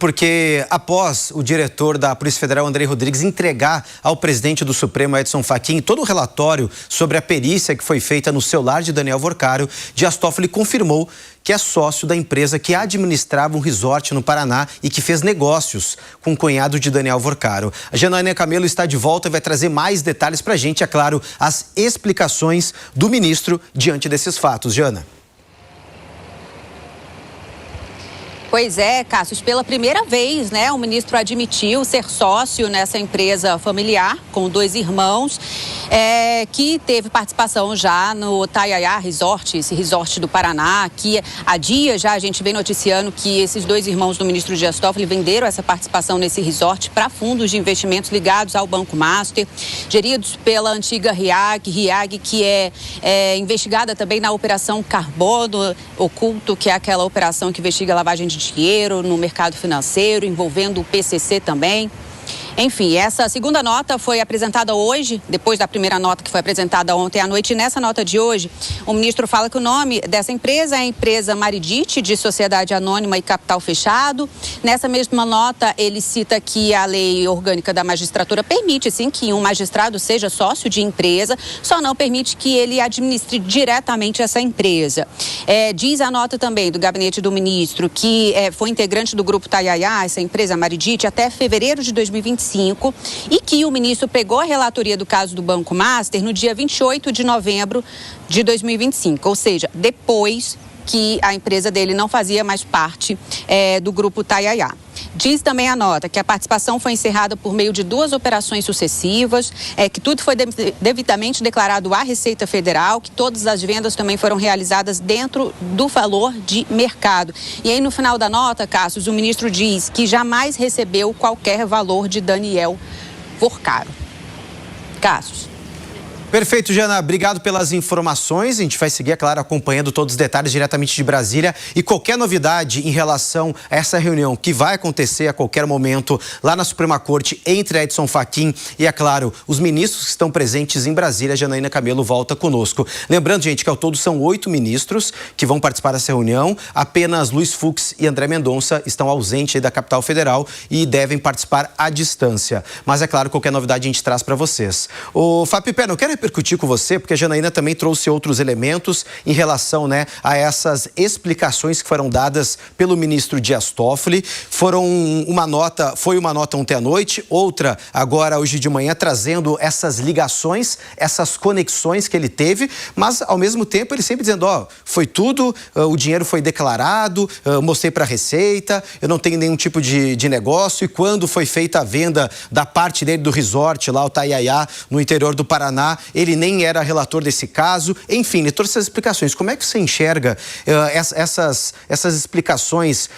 Porque após o diretor da Polícia Federal, Andrei Rodrigues, entregar ao presidente do Supremo, Edson Fachin, todo o relatório sobre a perícia que foi feita no celular de Daniel Vorcaro, Dias Toffoli confirmou que é sócio da empresa que administrava um resort no Paraná e que fez negócios com o cunhado de Daniel Vorcaro. A Janaína Camelo está de volta e vai trazer mais detalhes para a gente, é claro, as explicações do ministro diante desses fatos. Jana. Pois é, Cássio, pela primeira vez, né, o ministro admitiu ser sócio nessa empresa familiar com 2 irmãos, que teve participação já no Taiaiá Resort, esse resort do Paraná, que há dias já a gente vem noticiando que esses 2 irmãos do ministro Dias Toffoli venderam essa participação nesse resort para fundos de investimentos ligados ao Banco Master, geridos pela antiga RIAG, que é investigada também na Operação Carbono Oculto, que é aquela operação que investiga a lavagem de dinheiro no mercado financeiro, envolvendo o PCC também. Enfim, essa segunda nota foi apresentada hoje, depois da primeira nota que foi apresentada ontem à noite. E nessa nota de hoje, o ministro fala que o nome dessa empresa é a empresa Maridite, de Sociedade Anônima e Capital Fechado. Nessa mesma nota, ele cita que a lei orgânica da magistratura permite, sim, que um magistrado seja sócio de empresa, só não permite que ele administre diretamente essa empresa. Diz a nota também do gabinete do ministro que foi integrante do grupo Taiaiá, essa empresa Maridite, até fevereiro de 2025, e que o ministro pegou a relatoria do caso do Banco Master no dia 28 de novembro de 2025, ou seja, depois que a empresa dele não fazia mais parte do grupo Taiaiá. Diz também a nota que a participação foi encerrada por meio de 2 operações sucessivas, que tudo foi devidamente declarado à Receita Federal, que todas as vendas também foram realizadas dentro do valor de mercado. E aí, no final da nota, Cássio, o ministro diz que jamais recebeu qualquer valor de Daniel Vorcaro. Cássio. Perfeito, Jana. Obrigado pelas informações. A gente vai seguir, é claro, acompanhando todos os detalhes diretamente de Brasília. E qualquer novidade em relação a essa reunião que vai acontecer a qualquer momento lá na Suprema Corte entre Edson Fachin e, é claro, os ministros que estão presentes em Brasília, a Janaína Camelo volta conosco. Lembrando, gente, que ao todo são 8 ministros que vão participar dessa reunião. Apenas Luiz Fux e André Mendonça estão ausentes aí da capital federal e devem participar à distância. Mas, é claro, qualquer novidade a gente traz para vocês. O Fábio Pena, eu quero repercutir com você, porque a Janaína também trouxe outros elementos em relação, né, a essas explicações que foram dadas pelo ministro Dias Toffoli. Foi uma nota ontem à noite, outra agora hoje de manhã, trazendo essas ligações, essas conexões que ele teve, mas ao mesmo tempo ele sempre dizendo, foi tudo, o dinheiro foi declarado, mostrei para a Receita, eu não tenho nenhum tipo de negócio, e quando foi feita a venda da parte dele do resort lá, o Taiaiá, no interior do Paraná, ele nem era relator desse caso. Enfim, ele trouxe essas explicações. Como é que você enxerga essas explicações,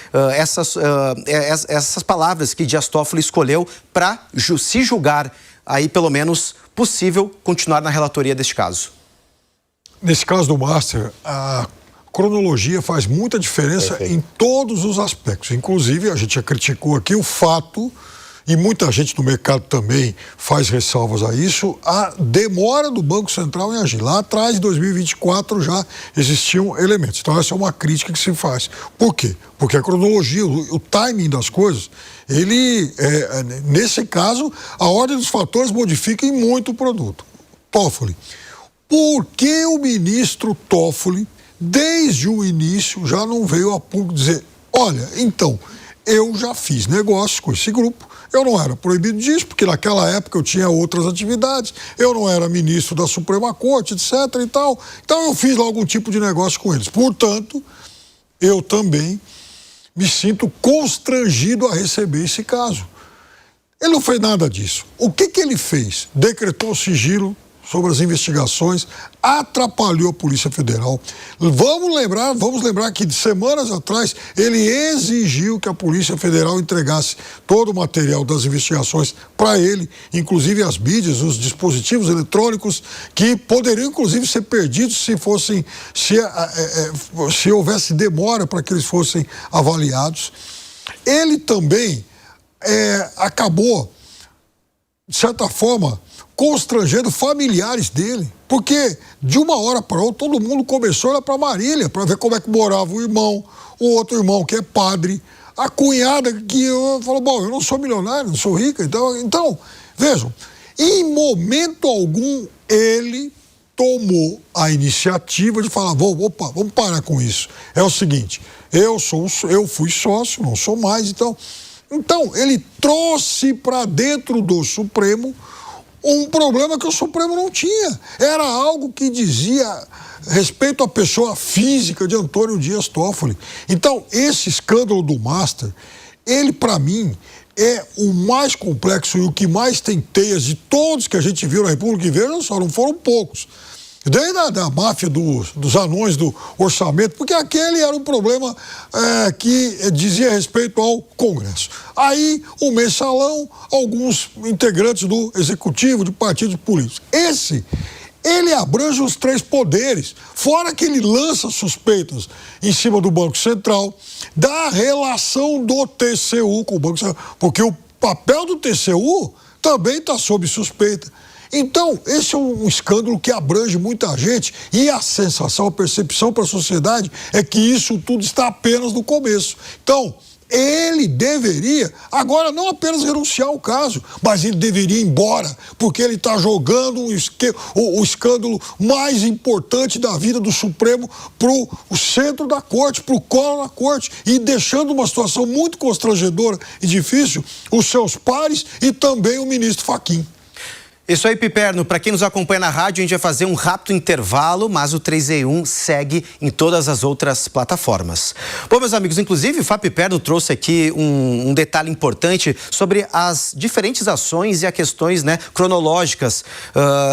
essas palavras que Dias Toffoli escolheu para se julgar, aí pelo menos possível, continuar na relatoria deste caso? Nesse caso do Master, a cronologia faz muita diferença em todos os aspectos. Inclusive, a gente já criticou aqui o fato, e muita gente no mercado também faz ressalvas a isso, a demora do Banco Central em agir. Lá atrás, em 2024, já existiam elementos. Então, essa é uma crítica que se faz. Por quê? Porque a cronologia, o timing das coisas, nesse caso, a ordem dos fatores modifica em muito o produto. Toffoli. Por que o ministro Toffoli, desde o início, já não veio a público dizer, olha, então, eu já fiz negócios com esse grupo, eu não era proibido disso, porque naquela época eu tinha outras atividades, eu não era ministro da Suprema Corte, etc. e tal. Então eu fiz lá algum tipo de negócio com eles. Portanto, eu também me sinto constrangido a receber esse caso. Ele não fez nada disso. O que ele fez? Decretou sigilo sobre as investigações, atrapalhou a Polícia Federal. Vamos lembrar que de semanas atrás ele exigiu que a Polícia Federal entregasse todo o material das investigações para ele, inclusive as mídias, os dispositivos eletrônicos, que poderiam inclusive ser perdidos se houvesse demora para que eles fossem avaliados. Ele também acabou, de certa forma, constrangendo familiares dele, porque de uma hora para outra todo mundo começou a ir para Marília para ver como é que morava o irmão, o outro irmão que é padre, a cunhada que falou, bom, eu não sou milionário, não sou rica, então vejam, em momento algum ele tomou a iniciativa de falar, vamos parar com isso. É o seguinte, eu fui sócio, não sou mais, então ele trouxe para dentro do Supremo um problema que o Supremo não tinha. Era algo que dizia respeito à pessoa física de Antônio Dias Toffoli. Então, esse escândalo do Master, ele, para mim, é o mais complexo e o que mais tem teias de todos que a gente viu na República, e veja só, não foram poucos. Desde da máfia dos anões do orçamento, porque aquele era um problema que dizia respeito ao Congresso. Aí, o mensalão, alguns integrantes do executivo, de partidos políticos. Ele abrange os 3 poderes, fora que ele lança suspeitas em cima do Banco Central, da relação do TCU com o Banco Central, porque o papel do TCU também está sob suspeita. Então, esse é um escândalo que abrange muita gente e a sensação, a percepção para a sociedade é que isso tudo está apenas no começo. Então, ele deveria, agora não apenas renunciar ao caso, mas ele deveria ir embora, porque ele está jogando o escândalo mais importante da vida do Supremo para o centro da corte, para o colo da corte, e deixando uma situação muito constrangedora e difícil os seus pares e também o ministro Fachin. Isso aí, Piperno. Para quem nos acompanha na rádio, a gente vai fazer um rápido intervalo, mas o 3 em 1 segue em todas as outras plataformas. Bom, meus amigos, inclusive o Fábio Piperno trouxe aqui um detalhe importante sobre as ações e as questões, né, cronológicas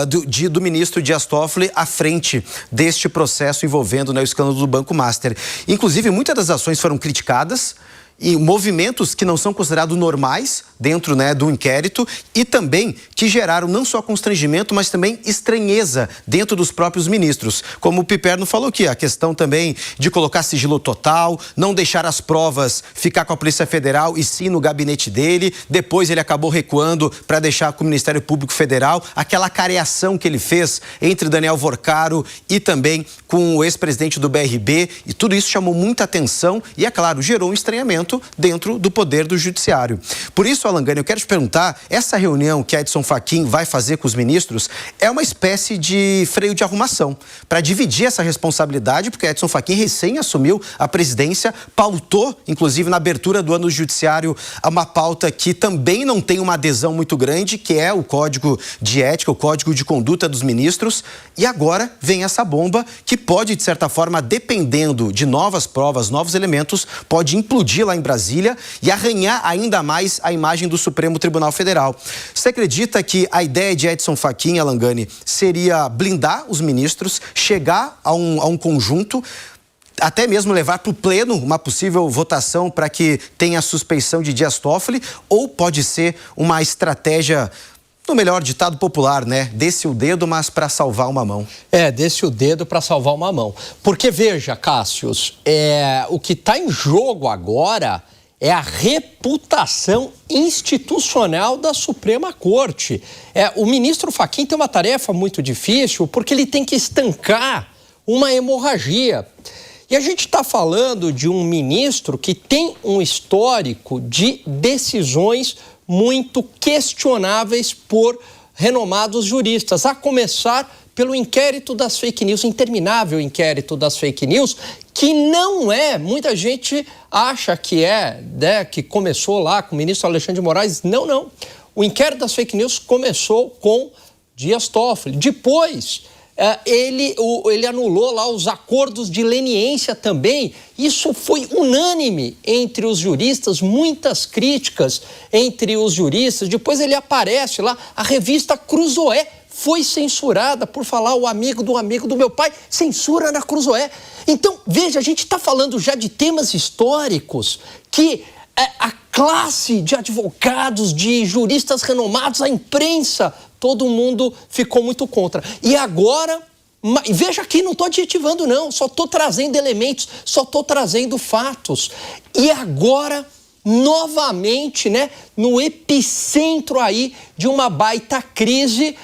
do ministro Dias Toffoli à frente deste processo envolvendo, né, o escândalo do Banco Master. Inclusive, muitas das ações foram criticadas, e movimentos que não são considerados normais dentro, né, do inquérito, e também que geraram não só constrangimento, mas também estranheza dentro dos próprios ministros. Como o Piperno falou aqui, a questão também de colocar sigilo total, não deixar as provas ficar com a Polícia Federal e sim no gabinete dele. Depois ele acabou recuando para deixar com o Ministério Público Federal. Aquela careação que ele fez entre Daniel Vorcaro e também com o ex-presidente do BRB, e tudo isso chamou muita atenção e, é claro, gerou um estranhamento dentro do poder do judiciário. Por isso, Alangani, eu quero te perguntar, essa reunião que Edson Fachin vai fazer com os ministros é uma espécie de freio de arrumação para dividir essa responsabilidade, porque Edson Fachin recém assumiu a presidência, pautou, inclusive na abertura do ano do judiciário, uma pauta que também não tem uma adesão muito grande, que é o Código de Ética, o Código de Conduta dos Ministros, e agora vem essa bomba que pode, de certa forma, dependendo de novas provas, novos elementos, pode implodir lá em Brasília e arranhar ainda mais a imagem do Supremo Tribunal Federal. Você acredita que a ideia de Edson Fachin, Alangani, seria blindar os ministros, chegar a um conjunto, até mesmo levar para o pleno uma possível votação para que tenha a suspeição de Dias Toffoli, ou pode ser uma estratégia, no melhor ditado popular, né? Desce o dedo, mas para salvar uma mão. Desce o dedo para salvar uma mão. Porque, veja, Cássius, o que está em jogo agora é a reputação institucional da Suprema Corte. O ministro Fachin tem uma tarefa muito difícil porque ele tem que estancar uma hemorragia. E a gente está falando de um ministro que tem um histórico de decisões muito questionáveis por renomados juristas, a começar pelo inquérito das fake news, interminável inquérito das fake news, que não muita gente acha que né, que começou lá com o ministro Alexandre de Moraes. Não. O inquérito das fake news começou com Dias Toffoli. Depois, ele anulou lá os acordos de leniência também. Isso foi unânime entre os juristas, muitas críticas entre os juristas. Depois ele aparece lá, a revista Cruzoé foi censurada por falar o amigo do meu pai, censura na Cruzoé. Então, veja, a gente está falando já de temas históricos que a classe de advogados, de juristas renomados, a imprensa, todo mundo ficou muito contra. E agora, veja aqui, não estou adjetivando não, só estou trazendo elementos, só estou trazendo fatos. E agora, novamente, né, no epicentro aí de uma baita crise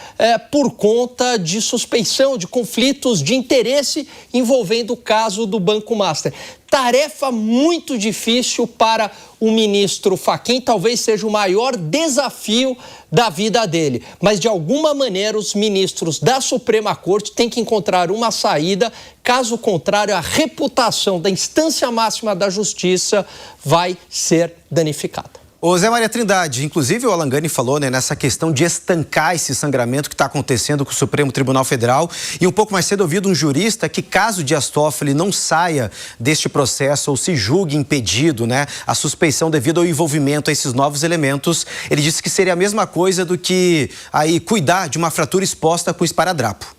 por conta de suspeição, de conflitos de interesse envolvendo o caso do Banco Master. tarefa muito difícil para o ministro Fachin, talvez seja o maior desafio da vida dele. Mas, de alguma maneira, os ministros da Suprema Corte têm que encontrar uma saída, caso contrário, a reputação da instância máxima da justiça vai ser danificada. Ô Zé Maria Trindade, inclusive o Alan Gani falou, né, nessa questão de estancar esse sangramento que está acontecendo com o Supremo Tribunal Federal, e um pouco mais cedo ouvido um jurista que, caso Dias Toffoli não saia deste processo ou se julgue impedido, né, a suspeição devido ao envolvimento a esses novos elementos, ele disse que seria a mesma coisa do que aí cuidar de uma fratura exposta com esparadrapo.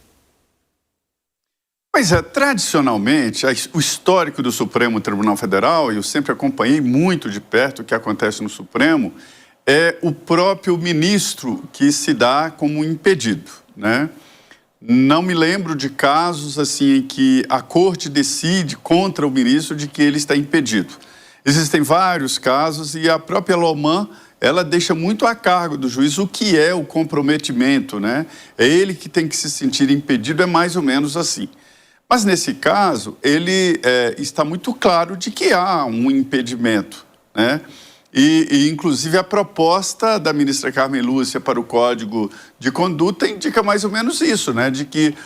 Pois é, tradicionalmente, o histórico do Supremo Tribunal Federal, e eu sempre acompanhei muito de perto o que acontece no Supremo, é o próprio ministro que se dá como impedido, né? Não me lembro de casos assim em que a corte decide contra o ministro de que ele está impedido. Existem vários casos e a própria Louman, ela deixa muito a cargo do juiz o que é o comprometimento, né? É ele que tem que se sentir impedido, é mais ou menos assim. Mas, nesse caso, ele está muito claro de que há um impedimento, né? Inclusive, a proposta da ministra Carmen Lúcia para o Código de Conduta indica mais ou menos isso, né? De que,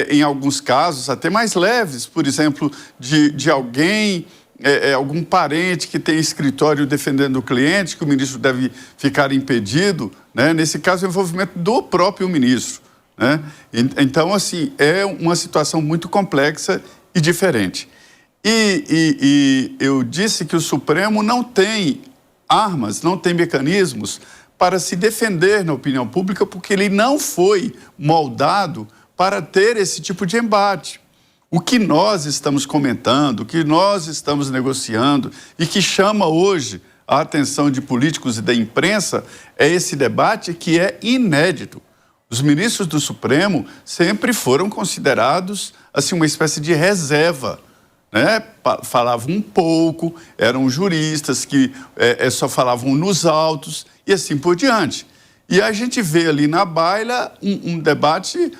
em alguns casos, até mais leves, por exemplo, de alguém, algum parente que tem escritório defendendo o cliente, que o ministro deve ficar impedido, né? Nesse caso, o envolvimento do próprio ministro. Né? Então, assim, é uma situação muito complexa e diferente. E eu disse que o Supremo não tem armas, não tem mecanismos para se defender na opinião pública, porque ele não foi moldado para ter esse tipo de embate. O que nós estamos comentando, o que nós estamos negociando e que chama hoje a atenção de políticos e da imprensa é esse debate que é inédito. Os ministros do Supremo sempre foram considerados assim, uma espécie de reserva, né? Falavam um pouco, eram juristas que só falavam nos autos e assim por diante. E a gente vê ali na baila um debate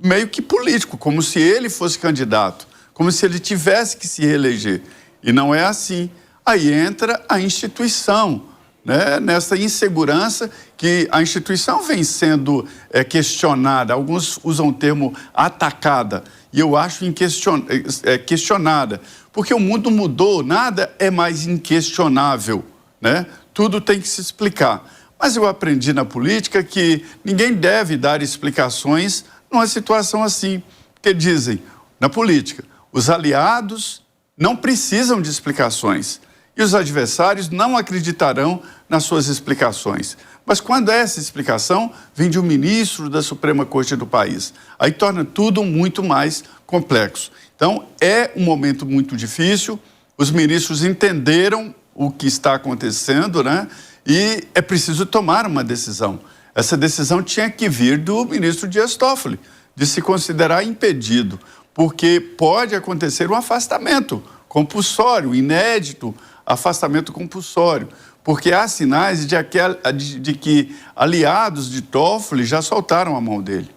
meio que político, como se ele fosse candidato, como se ele tivesse que se reeleger. E não é assim. Aí entra a instituição, né, nessa insegurança que a instituição vem sendo questionada. Alguns usam o termo atacada, e eu acho questionada, porque o mundo mudou, nada é mais inquestionável, né? Tudo tem que se explicar. Mas eu aprendi na política que ninguém deve dar explicações numa situação assim, porque dizem, na política, os aliados não precisam de explicações, e os adversários não acreditarão nas suas explicações. Mas quando essa explicação vem de um ministro da Suprema Corte do país, aí torna tudo muito mais complexo. Então, é um momento muito difícil, os ministros entenderam o que está acontecendo, né? E é preciso tomar uma decisão. Essa decisão tinha que vir do ministro Dias Toffoli, de se considerar impedido, porque pode acontecer um afastamento compulsório, inédito, afastamento compulsório, porque há sinais de que aliados de Toffoli já soltaram a mão dele.